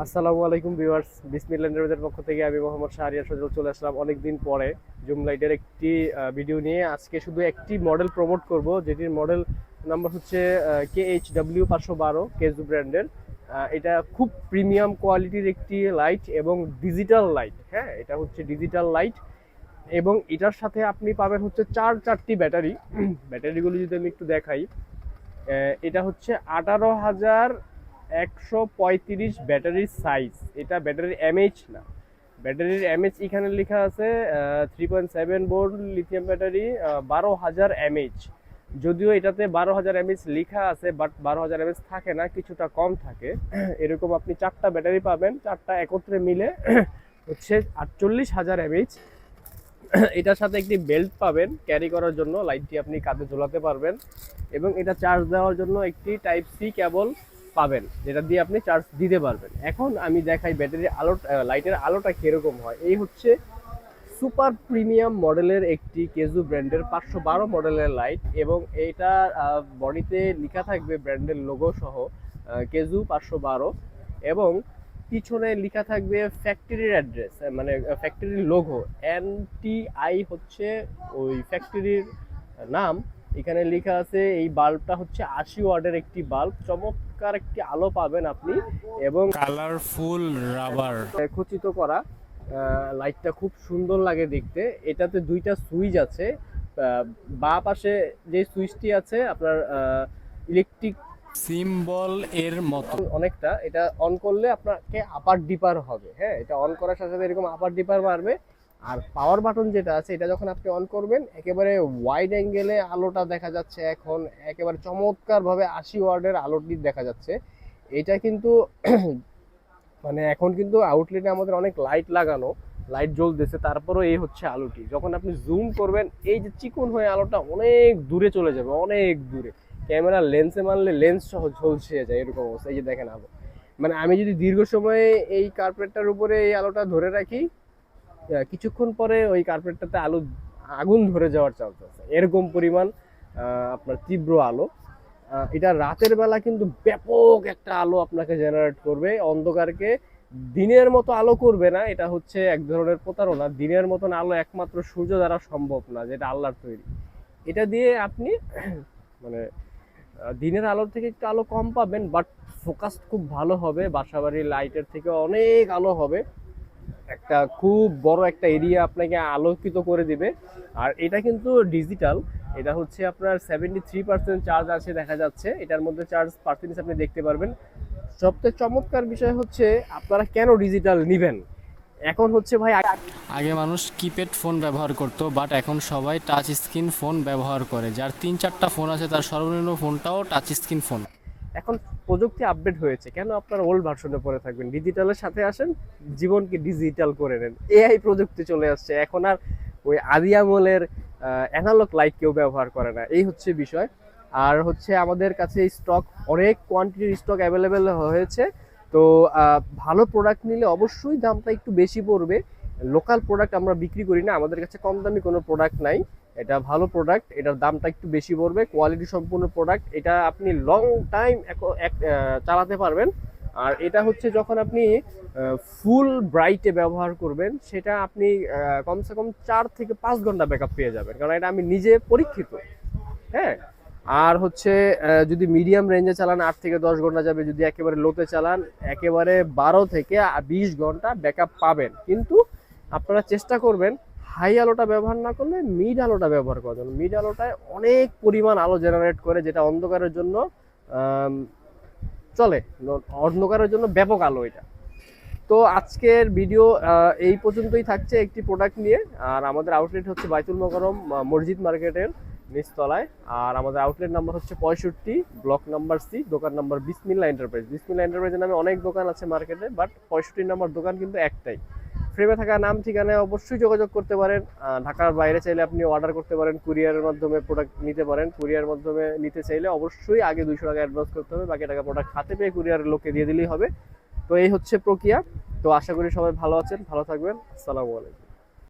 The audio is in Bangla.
আসসালামু আলাইকুম ভিউয়ার্স, বিসমিল্লাহ এন্টারপ্রাইজের পক্ষ থেকে আমি মোহাম্মদ শাহরিয়ার সজল চলে আসলাম অনেকদিন পরে জুম লাইটের একটি ভিডিও নিয়ে। আজকে শুধু একটি মডেল প্রমোট করব, যেটির মডেল নাম্বার হচ্ছে KHW 512 কেজু ব্র্যান্ডের। এটা খুব প্রিমিয়াম কোয়ালিটির একটি লাইট এবং ডিজিটাল লাইট। হ্যাঁ, এটা হচ্ছে ডিজিটাল লাইট এবং এটার সাথে আপনি পাবেন হচ্ছে চারটি ব্যাটারি। ব্যাটারিগুলো যদি আমি একটু দেখাই, এটা হচ্ছে 18,135 ব্যাটারির সাইজ। এটা ব্যাটারির এমএইচ না, ব্যাটারির এমএইচ এখানে লেখা আছে 3.7 ভোল্ট লিথিয়াম ব্যাটারি, 12,000 এমএইচ। যদিও এটাতে 12,000 এমএইচ লেখা আছে, বাট 12,000 এমএইচ থাকে না, কিছুটা কম থাকে। এরকম আপনি চারটা ব্যাটারি পাবেন, চারটা একত্রে মিলে হচ্ছে 48,000 এমএইচ। এটার সাথে একটি বেল্ট পাবেন ক্যারি করার জন্য, লাইটটি আপনি কাঁধে ঝোলাতে পারবেন এবং এটা চার্জ দেওয়ার জন্য একটি টাইপ সি কেবল পাবেন, যেটা দিয়ে আপনি চার্জ দিতে পারবেন। এখন আমি দেখাই ব্যাটারির আলো, লাইটের আলোটা কিরকম হয়। এই হচ্ছে সুপার প্রিমিয়াম মডেলের একটি কেজু ব্র্যান্ডের 512 মডেলের লাইট এবং এইটা বডিতে লেখা থাকবে ব্র্যান্ডের লোগো সহ কেজু 512 এবং পিছনে লেখা থাকবে ফ্যাক্টরির অ্যাড্রেস, মানে ফ্যাক্টরির লোগো। NTI হচ্ছে ওই ফ্যাক্টরির নাম। এখানে লেখা আছে এই বাল্বটা হচ্ছে 80 ওয়াটের একটি বাল্ব, চমৎকার একটি আলো পাবেন আপনি এবং কালারফুল রাবার। খচিত করা। লাইটটা খুব সুন্দর লাগে দেখতে। এটাতে দুইটা সুইচ আছে। বাঁ পাশে যে সুইচটি আছে আপনার ইলেকট্রিক সিম্বল এর মতো। অনেকটা, এটা অন করলে আপনাকে আপার ডিপার হবে। হ্যাঁ, এটা অন করার সাথে সাথে এরকম আপার ডিপার মারবে। আর পাওয়ার বাটন যেটা আছে, এটা যখন আপনি অন করবেন একেবারে ওয়াইড অ্যাঙ্গেলে আলোটা দেখা যাচ্ছে। এখন একেবারে চমৎকার ভাবে 80 ওয়াটের আলোটি দেখা যাচ্ছে। এটা কিন্তু মানে এখন কিন্তু আউটলেটে আমাদের অনেক লাইট লাগানো, লাইট জ্বলতেছে, তারপরও এই হচ্ছে আলোটি। যখন আপনি জুম করবেন এই যে চিকন হয়ে আলোটা অনেক দূরে চলে যাবে, অনেক দূরে। ক্যামেরা লেন্সে মারলে লেন্স সহ ঝলসে যায় এরকম অবস্থা। এই যে দেখেন আলো, মানে আমি যদি দীর্ঘ সময় এই কার্পেটটার উপরে এই আলোটা ধরে রাখি, কিছুক্ষণ পরে ওই কার্পেটটাতে আলো আগুন ধরে যাওয়ার চান্স আছে, এরকম পরিমাণ আপনার তীব্র আলো। এটা রাতের বেলা কিন্তু ব্যাপক একটা আলো আপনাকে জেনারেট করবে, অন্ধকারকে দিনের মতো আলো করবে না। এটা হচ্ছে এক ধরনের প্রতারণা। দিনের মতন আলো একমাত্র সূর্য দ্বারা সম্ভব না, যেটা আল্লাহর তৈরি। এটা দিয়ে আপনি মানে দিনের আলোর থেকে একটু আলো কম পাবেন, বাট ফোকাস খুব ভালো হবে। বাসাবাড়ির লাইটের থেকে অনেক আলো হবে, একটা খুব বড় একটা এরিয়া আপনাকে আলোকিত করে দিবে। আর এটা কিন্তু ডিজিটাল। এটা হচ্ছে আপনার 73% চার্জ আছে দেখা যাচ্ছে। এটার মধ্যে চার্জ পার্সেন্টেজ আপনি দেখতে পারবেন। সবচেয়ে চমৎকার বিষয় হচ্ছে আপনারা কেন ডিজিটাল নেবেন। এখন হচ্ছে ভাই আগে মানুষ কিপ্যাড ফোন ব্যবহার করতো, বাট এখন সবাই টাচ স্ক্রিন ফোন ব্যবহার করে। যার 3-4টা ফোন আছে তার সর্বনিম্ন ফোনটাও টাচ স্ক্রিন ফোন। এখন প্রযুক্তি আপডেট হয়েছে, কেন আপনার ওল্ড ভার্সনে পড়ে থাকবেন? ডিজিটালের সাথে আসেন, জীবনকে ডিজিটাল করে নেন। এআই প্রযুক্তি চলে আসছে, এখন আর ওই আদি আমলের অ্যানালগ লাইট কেউ ব্যবহার করে না। এই হচ্ছে বিষয়। আর হচ্ছে আমাদের কাছে স্টক, অনেক কোয়ান্টিটির স্টক অ্যাভেলেবেল হয়েছে। তো ভালো প্রোডাক্ট নিলে অবশ্যই দামটা একটু বেশি পড়বে। লোকাল প্রোডাক্ট আমরা বিক্রি করি না, আমাদের কাছে কম দামি কোনো প্রোডাক্ট নাই। এটা ভালো প্রোডাক্ট, এটার দামটা একটু বেশি পড়বে, কোয়ালিটি সম্পূর্ণ প্রোডাক্ট। এটা আপনি লং টাইম চালাতে পারবেন। আর এটা হচ্ছে যখন আপনি ফুল ব্রাইটে ব্যবহার করবেন, সেটা আপনি কমসে কম 4 থেকে 5 ঘন্টা ব্যাকআপ পেয়ে যাবেন, কারণ এটা আমি নিজে পরীক্ষিত। হ্যাঁ, আর হচ্ছে যদি মিডিয়াম রেঞ্জে চালান 8 থেকে 10 ঘন্টা যাবে, যদি একেবারে লোতে চালান একেবারে 12 থেকে 20 ঘন্টা ব্যাকআপ পাবেন। কিন্তু আপনারা চেষ্টা করবেন হাই আলোটা ব্যবহার না করলে মিড আলোটা ব্যবহার করার জন্য। মিড আলোটায় অনেক পরিমাণ আলো জেনারেট করে, যেটা অন্ধকারের জন্য আম, চলে, অন্ধকারের জন্য ব্যাপক আলো এটা। তো আজকের ভিডিও এই পর্যন্তই থাকছে একটি প্রোডাক্ট নিয়ে। আর আমাদের আউটলেট হচ্ছে বাইতুল মোকাররম মসজিদ মার্কেটের নিচতলায়। আর আমাদের আউটলেট নাম্বার হচ্ছে 65, ব্লক নাম্বার C, দোকান নাম্বার বিসমিল্লাহ এন্টারপ্রাইজ। বিসমিল্লাহ এন্টারপ্রাইজের নামে অনেক দোকান আছে মার্কেটে, বাট 65 নাম্বার দোকান কিন্তু একটাই। ফ্রেমে থাকা নাম ঠিকানায় অবশ্যই যোগাযোগ করতে পারেন। ঢাকার বাইরে চাইলে আপনি অর্ডার করতে পারেন, কুরিয়ারের মাধ্যমে প্রোডাক্ট নিতে পারেন। কুরিয়ার মাধ্যমে নিতে চাইলে অবশ্যই আগে 200 টাকা অ্যাডভান্স করতে হবে, বাকি টাকা প্রোডাক্ট হাতে পেয়ে কুরিয়ারের লোককে দিয়ে দিলেই হবে। তো এই হচ্ছে প্রক্রিয়া। তো আশা করি সবাই ভালো আছেন, ভালো থাকবেন। আসসালামু আলাইকুম।